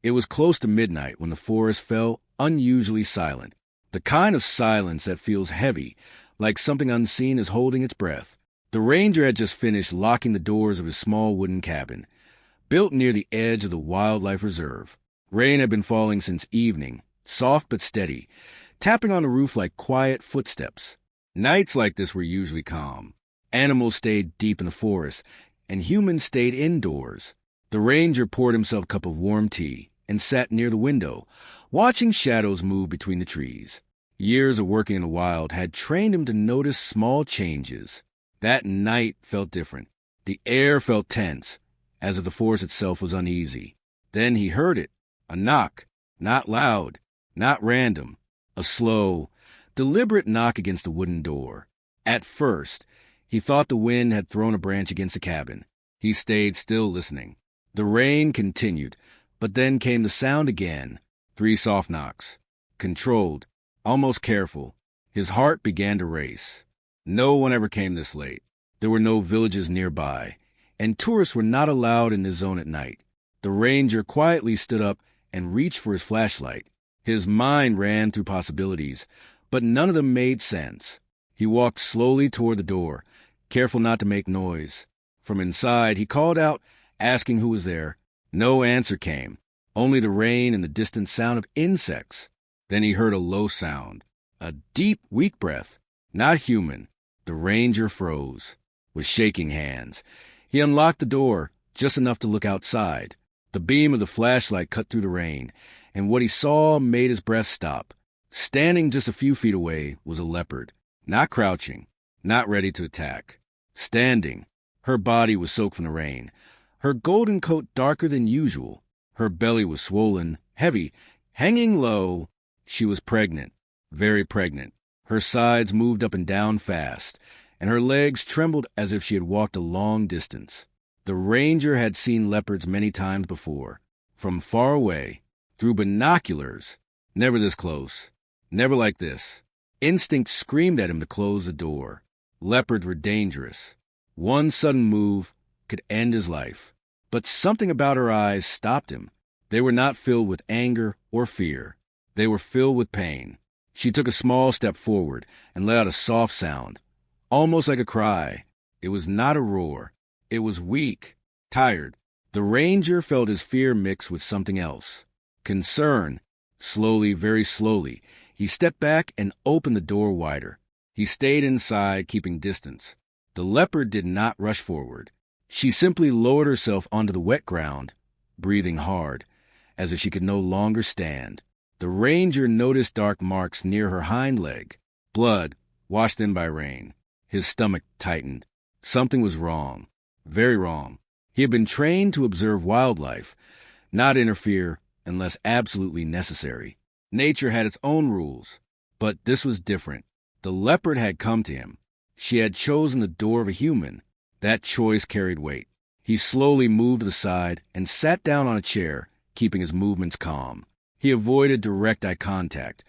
It was close to midnight when the forest fell unusually silent, the kind of silence that feels heavy, like something unseen is holding its breath. The ranger had just finished locking the doors of his small wooden cabin, built near the edge of the wildlife reserve. Rain had been falling since evening, soft but steady, tapping on the roof like quiet footsteps. Nights like this were usually calm. Animals stayed deep in the forest, and humans stayed indoors. The ranger poured himself a cup of warm tea and sat near the window, watching shadows move between the trees. Years of working in the wild had trained him to notice small changes. That night felt different. The air felt tense, as if the forest itself was uneasy. Then he heard it, a knock, not loud, not random, a slow, deliberate knock against the wooden door. At first, he thought the wind had thrown a branch against the cabin. He stayed still listening. The rain continued, but then came the sound again. 3 soft knocks. Controlled, almost careful. His heart began to race. No one ever came this late. There were no villages nearby, and tourists were not allowed in this zone at night. The ranger quietly stood up and reached for his flashlight. His mind ran through possibilities, but none of them made sense. He walked slowly toward the door, careful not to make noise. From inside, he called out, asking who was there. No answer came, only the rain and the distant sound of insects. Then he heard a low sound, a deep, weak breath, not human. The ranger froze. With shaking hands, he unlocked the door, just enough to look outside. The beam of the flashlight cut through the rain, and what he saw made his breath stop. Standing just a few feet away was a leopard, not crouching, not ready to attack. Standing, her body was soaked from the rain, her golden coat darker than usual. Her belly was swollen, heavy, hanging low. She was pregnant, very pregnant. Her sides moved up and down fast, and her legs trembled as if she had walked a long distance. The ranger had seen leopards many times before, from far away, through binoculars. Never this close, never like this. Instinct screamed at him to close the door. Leopards were dangerous. One sudden move could end his life. But something about her eyes stopped him. They were not filled with anger or fear. They were filled with pain. She took a small step forward and let out a soft sound, almost like a cry. It was not a roar. It was weak, tired. The ranger felt his fear mixed with something else. Concern. Slowly, very slowly, he stepped back and opened the door wider. He stayed inside, keeping distance. The leopard did not rush forward. She simply lowered herself onto the wet ground, breathing hard, as if she could no longer stand. The ranger noticed dark marks near her hind leg, blood washed in by rain. His stomach tightened. Something was wrong, very wrong. He had been trained to observe wildlife, not interfere unless absolutely necessary. Nature had its own rules, but this was different. The leopard had come to him. She had chosen the door of a human. That choice carried weight. He slowly moved to the side and sat down on a chair, keeping his movements calm. He avoided direct eye contact,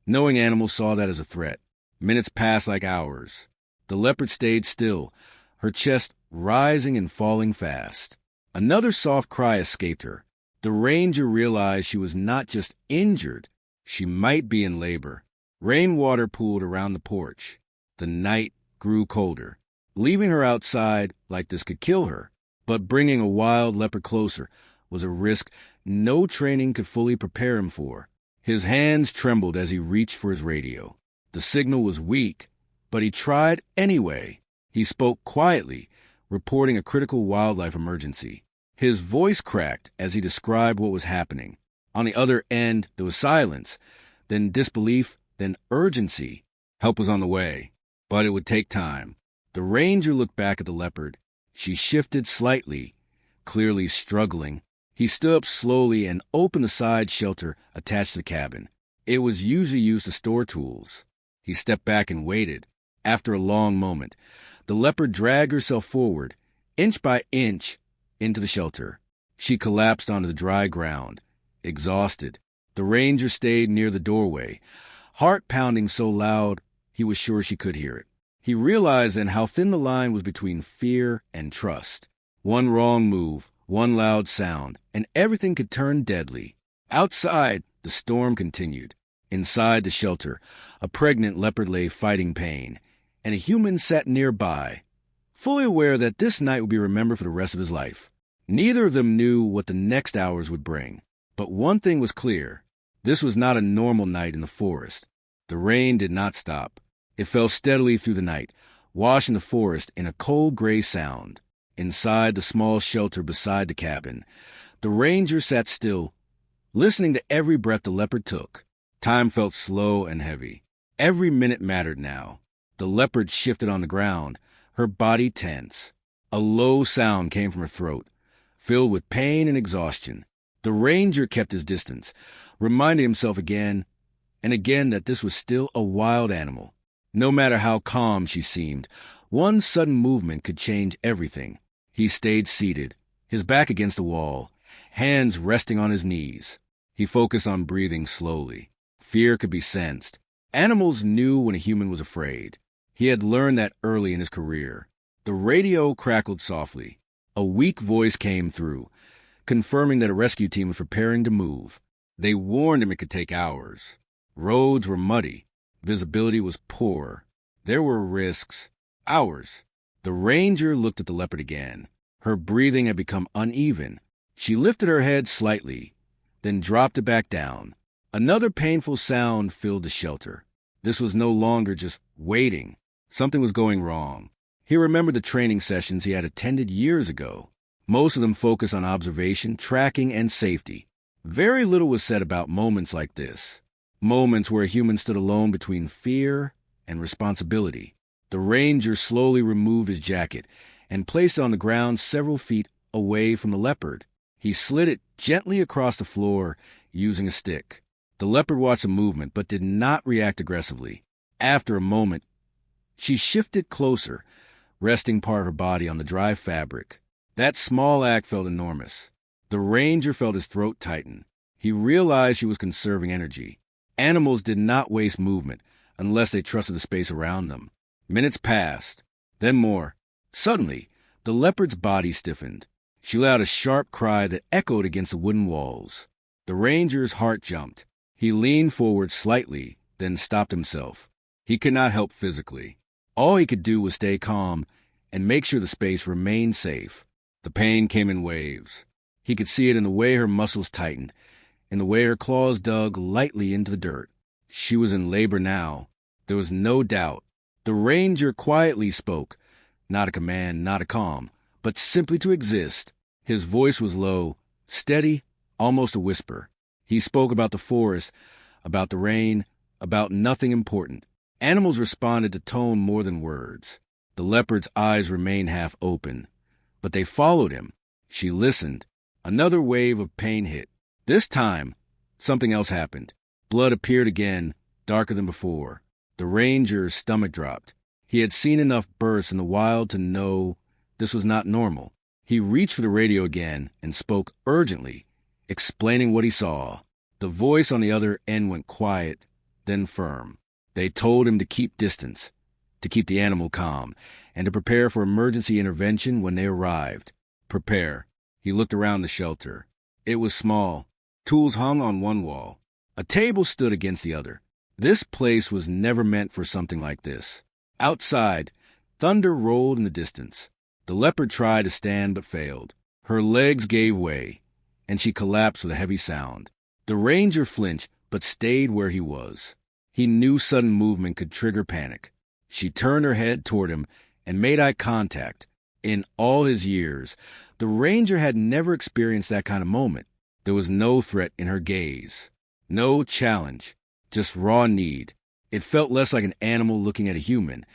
knowing animals saw that as a threat. Minutes passed like hours. The leopard stayed still, her chest rising and falling fast. Another soft cry escaped her. The ranger realized she was not just injured, she might be in labor. Rainwater pooled around the porch. The night grew colder. Leaving her outside like this could kill her, but bringing a wild leopard closer was a risk no training could fully prepare him for. His hands trembled as he reached for his radio. The signal was weak, but he tried anyway. He spoke quietly, reporting a critical wildlife emergency. His voice cracked as he described what was happening. On the other end, there was silence, then disbelief, then urgency. Help was on the way, but it would take time. The ranger looked back at the leopard. She shifted slightly, clearly struggling. He stood up slowly and opened the side shelter attached to the cabin. It was usually used to store tools. He stepped back and waited. After a long moment, the leopard dragged herself forward, inch by inch, into the shelter. She collapsed onto the dry ground, exhausted. The ranger stayed near the doorway, heart pounding so loud he was sure she could hear it. He realized then how thin the line was between fear and trust. One wrong move, one loud sound, and everything could turn deadly. Outside, the storm continued. Inside the shelter, a pregnant leopard lay fighting pain, and a human sat nearby, fully aware that this night would be remembered for the rest of his life. Neither of them knew what the next hours would bring, but one thing was clear. This was not a normal night in the forest. The rain did not stop. It fell steadily through the night, washing the forest in a cold gray sound. Inside the small shelter beside the cabin, the ranger sat still, listening to every breath the leopard took. Time felt slow and heavy. Every minute mattered now. The leopard shifted on the ground, her body tense. A low sound came from her throat, filled with pain and exhaustion. The ranger kept his distance, reminding himself again and again that this was still a wild animal. No matter how calm she seemed, one sudden movement could change everything. He stayed seated, his back against the wall, hands resting on his knees. He focused on breathing slowly. Fear could be sensed. Animals knew when a human was afraid. He had learned that early in his career. The radio crackled softly. A weak voice came through, confirming that a rescue team was preparing to move. They warned him it could take hours. Roads were muddy. Visibility was poor. There were risks. Hours. The ranger looked at the leopard again. Her breathing had become uneven. She lifted her head slightly, then dropped it back down. Another painful sound filled the shelter. This was no longer just waiting. Something was going wrong. He remembered the training sessions he had attended years ago. Most of them focused on observation, tracking, and safety. Very little was said about moments like this. Moments where a human stood alone between fear and responsibility. The ranger slowly removed his jacket and placed it on the ground several feet away from the leopard. He slid it gently across the floor using a stick. The leopard watched the movement but did not react aggressively. After a moment, she shifted closer, resting part of her body on the dry fabric. That small act felt enormous. The ranger felt his throat tighten. He realized she was conserving energy. Animals did not waste movement unless they trusted the space around them. Minutes passed, then more. Suddenly, the leopard's body stiffened. She let out a sharp cry that echoed against the wooden walls. The ranger's heart jumped. He leaned forward slightly, then stopped himself. He could not help physically. All he could do was stay calm and make sure the space remained safe. The pain came in waves. He could see it in the way her muscles tightened, in the way her claws dug lightly into the dirt. She was in labor now. There was no doubt. The ranger quietly spoke, not a command, not a calm, but simply to exist. His voice was low, steady, almost a whisper. He spoke about the forest, about the rain, about nothing important. Animals responded to tone more than words. The leopard's eyes remained half open, but they followed him. She listened. Another wave of pain hit. This time, something else happened. Blood appeared again, darker than before. The ranger's stomach dropped. He had seen enough births in the wild to know this was not normal. He reached for the radio again and spoke urgently, explaining what he saw. The voice on the other end went quiet, then firm. They told him to keep distance, to keep the animal calm, and to prepare for emergency intervention when they arrived. Prepare. He looked around the shelter. It was small. Tools hung on one wall. A table stood against the other. This place was never meant for something like this. Outside, thunder rolled in the distance. The leopard tried to stand but failed. Her legs gave way, and she collapsed with a heavy sound. The ranger flinched but stayed where he was. He knew sudden movement could trigger panic. She turned her head toward him and made eye contact. In all his years, the ranger had never experienced that kind of moment. There was no threat in her gaze, no challenge, just raw need. It felt less like an animal looking at a human,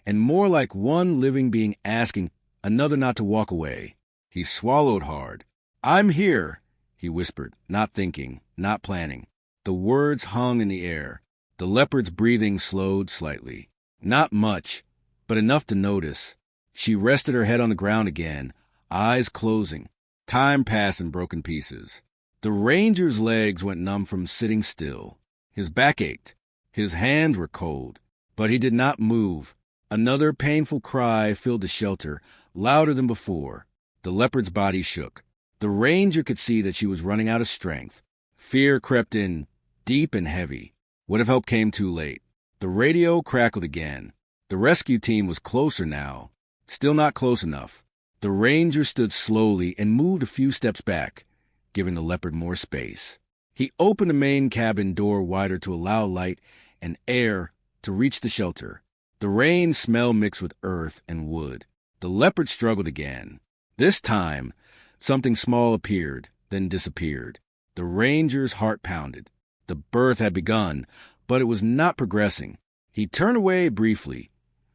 and more like one living being asking another not to walk away. He swallowed hard. "I'm here," he whispered, not thinking, not planning. The words hung in the air. The leopard's breathing slowed slightly. Not much, but enough to notice. She rested her head on the ground again, eyes closing. Time passed in broken pieces. The ranger's legs went numb from sitting still. His back ached. His hands were cold, but he did not move. Another painful cry filled the shelter, louder than before. The leopard's body shook. The ranger could see that she was running out of strength. Fear crept in, deep and heavy. What if help came too late? The radio crackled again. The rescue team was closer now. Still not close enough. The ranger stood slowly and moved a few steps back, giving the Leopard more space. He opened the main cabin door wider to allow light and air to reach the shelter. The rain smell mixed with earth and wood. The Leopard struggled again. This time, something small appeared, then disappeared. The ranger's heart pounded. The birth had begun, but it was not progressing. He turned away briefly,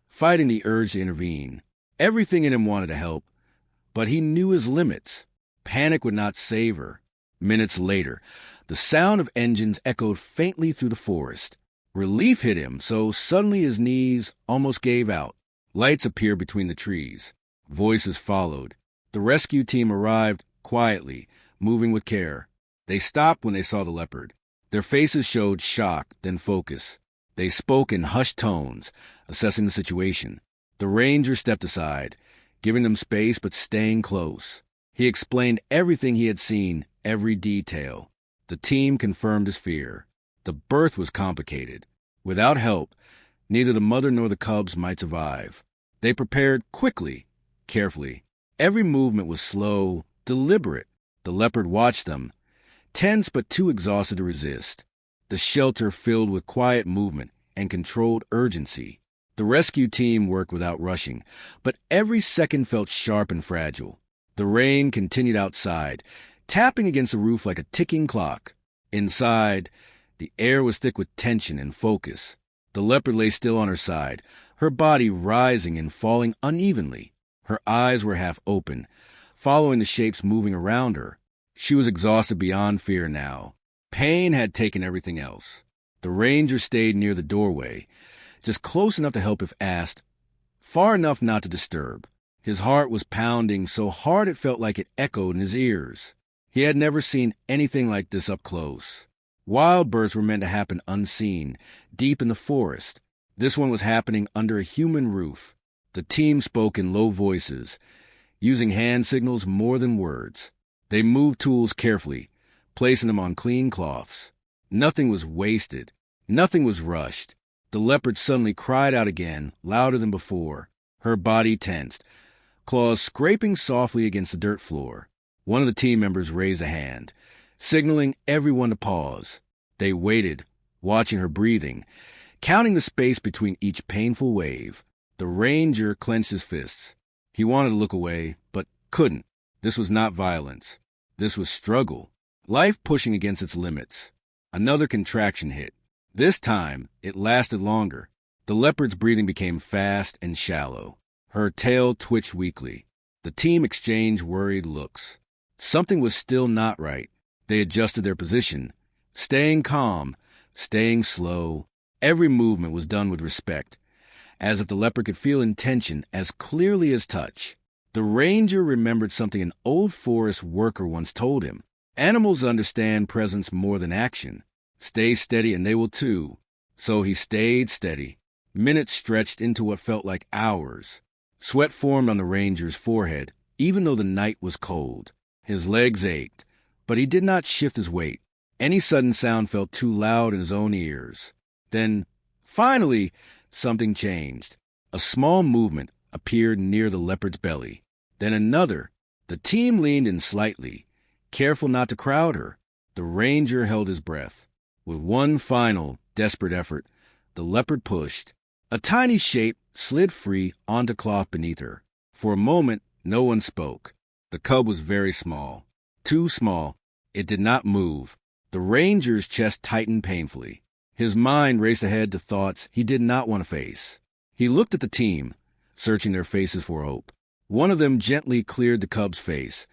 fighting the urge to intervene. Everything in him wanted to help, but he knew his limits. Panic would not save her. Minutes later, the sound of engines echoed faintly through the forest. Relief hit him, so suddenly his knees almost gave out. Lights appeared between the trees. Voices followed. The rescue team arrived quietly, moving with care. They stopped when they saw the Leopard. Their faces showed shock, then focus. They spoke in hushed tones, assessing the situation. The ranger stepped aside, giving them space but staying close. He explained everything he had seen, every detail. The team confirmed his fear. The birth was complicated. Without help, neither the mother nor the cubs might survive. They prepared quickly, carefully. Every movement was slow, deliberate. The Leopard watched them, tense but too exhausted to resist. The shelter filled with quiet movement and controlled urgency. The rescue team worked without rushing, but every second felt sharp and fragile. The rain continued outside, tapping against the roof like a ticking clock. Inside, the air was thick with tension and focus. The Leopard lay still on her side, her body rising and falling unevenly. Her eyes were half open, following the shapes moving around her. She was exhausted beyond fear now. Pain had taken everything else. The ranger stayed near the doorway, just close enough to help if asked, far enough not to disturb. His heart was pounding so hard it felt like it echoed in his ears. He had never seen anything like this up close. Wild births were meant to happen unseen, deep in the forest. This one was happening under a human roof. The team spoke in low voices, using hand signals more than words. They moved tools carefully, placing them on clean cloths. Nothing was wasted. Nothing was rushed. The Leopard suddenly cried out again, louder than before. Her body tensed, claws scraping softly against the dirt floor. One of the team members raised a hand, signaling everyone to pause. They waited, watching her breathing, counting the space between each painful wave. The ranger clenched his fists. He wanted to look away, but couldn't. This was not violence. This was struggle. Life pushing against its limits. Another contraction hit. This time, it lasted longer. The Leopard's breathing became fast and shallow. Her tail twitched weakly. The team exchanged worried looks. Something was still not right. They adjusted their position, staying calm, staying slow. Every movement was done with respect, as if the Leopard could feel intention as clearly as touch. The ranger remembered something an old forest worker once told him. Animals understand presence more than action. Stay steady and they will too. So he stayed steady. Minutes stretched into what felt like hours. Sweat formed on the ranger's forehead, even though the night was cold. His legs ached, but he did not shift his weight. Any sudden sound felt too loud in his own ears. Then, finally, something changed. A small movement appeared near the Leopard's belly. Then another. The team leaned in slightly, careful not to crowd her. The ranger held his breath. With one final, desperate effort, the Leopard pushed. A tiny shape slid free onto cloth beneath her. For a moment, no one spoke. The cub was very small. Too small. It did not move. The ranger's chest tightened painfully. His mind raced ahead to thoughts he did not want to face. He looked at the team, searching their faces for hope. One of them gently cleared the cub's face,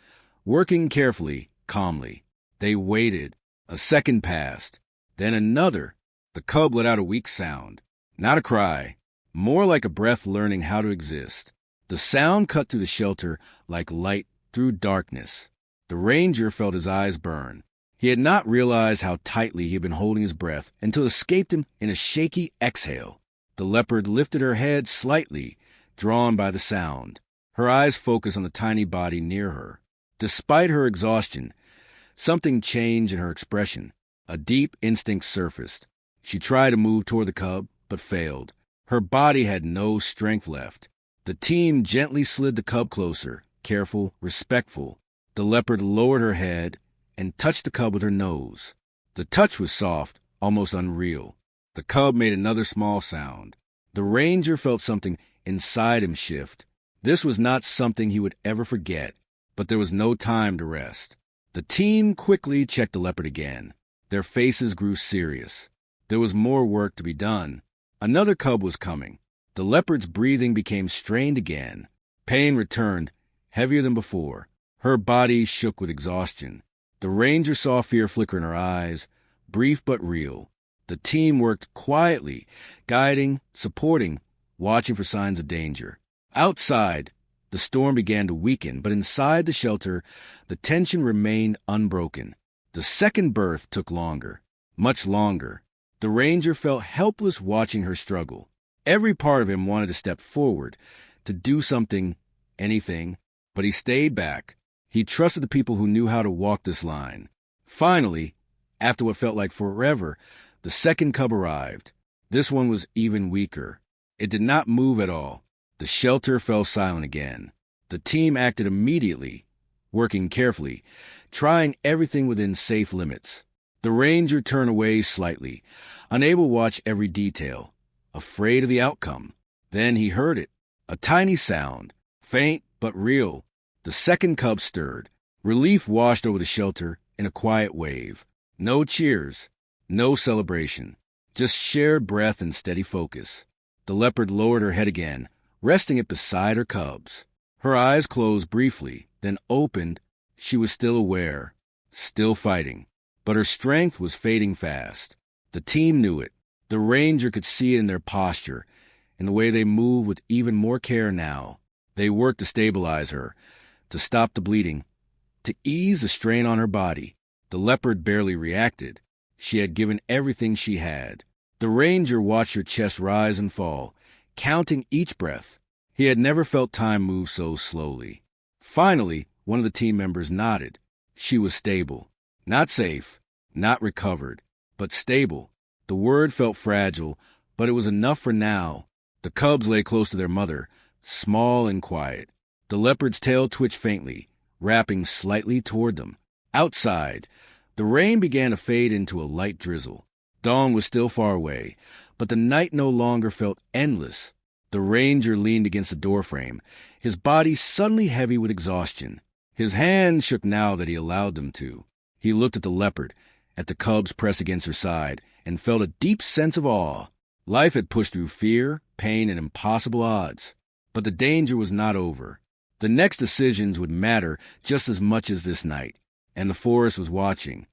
working carefully, calmly. They waited. A second passed. Then another. The cub let out a weak sound. Not a cry. More like a breath learning how to exist. The sound cut through the shelter like light through darkness. The ranger felt his eyes burn. He had not realized how tightly he had been holding his breath until it escaped him in a shaky exhale. The Leopard lifted her head slightly, drawn by the sound. Her eyes focused on the tiny body near her. Despite her exhaustion, Something changed in her expression. A deep instinct surfaced. She tried to move toward the cub, but failed. Her body had no strength left. The team gently slid the cub closer, careful, respectful. The leopard lowered her head and touched the cub with her nose. The touch was soft, almost unreal. The cub made another small sound. The ranger felt something inside him shift. This was not something he would ever forget, but there was no time to rest. The team quickly checked the leopard again. Their faces grew serious. There was more work to be done. Another cub was coming. The leopard's breathing became strained again. Pain returned, heavier than before. Her body shook with exhaustion. The ranger saw fear flicker in her eyes, brief but real. The team worked quietly, guiding, supporting, watching for signs of danger. Outside, the storm began to weaken, but inside the shelter, the tension remained unbroken. The second birth took longer, much longer. The ranger felt helpless watching her struggle. Every part of him wanted to step forward, to do something, anything, but he stayed back. He trusted the people who knew how to walk this line. Finally, after what felt like forever, the second cub arrived. This one was even weaker. It did not move at all. The shelter fell silent again. The team acted immediately, working carefully, trying everything within safe limits. The ranger turned away slightly, unable to watch every detail, afraid of the outcome. Then he heard it, a tiny sound, faint but real. The second cub stirred. Relief washed over the shelter in a quiet wave. No cheers, no celebration, just shared breath and steady focus. The leopard lowered her head again, resting it beside her cubs. Her eyes closed briefly, then opened. She was still aware, still fighting, but her strength was fading fast. The team knew it. The ranger could see it in their posture, in the way they moved with even more care now. They worked to stabilize her, to stop the bleeding, to ease the strain on her body. The leopard barely reacted. She had given everything she had. The ranger watched her chest rise and fall, counting each breath. He had never felt time move so slowly. Finally, one of the team members nodded. She was stable. Not safe, not recovered, but stable. The word felt fragile, but it was enough for now. The cubs lay close to their mother, small and quiet. The leopard's tail twitched faintly, wrapping slightly toward them. Outside, the rain began to fade into a light drizzle. Dawn was still far away, but the night no longer felt endless. The ranger leaned against the doorframe, his body suddenly heavy with exhaustion. His hands shook now that he allowed them to. He looked at the leopard, at the cubs pressed against her side, and felt a deep sense of awe. Life had pushed through fear, pain, and impossible odds. But the danger was not over. The next decisions would matter just as much as this night, and the forest was watching.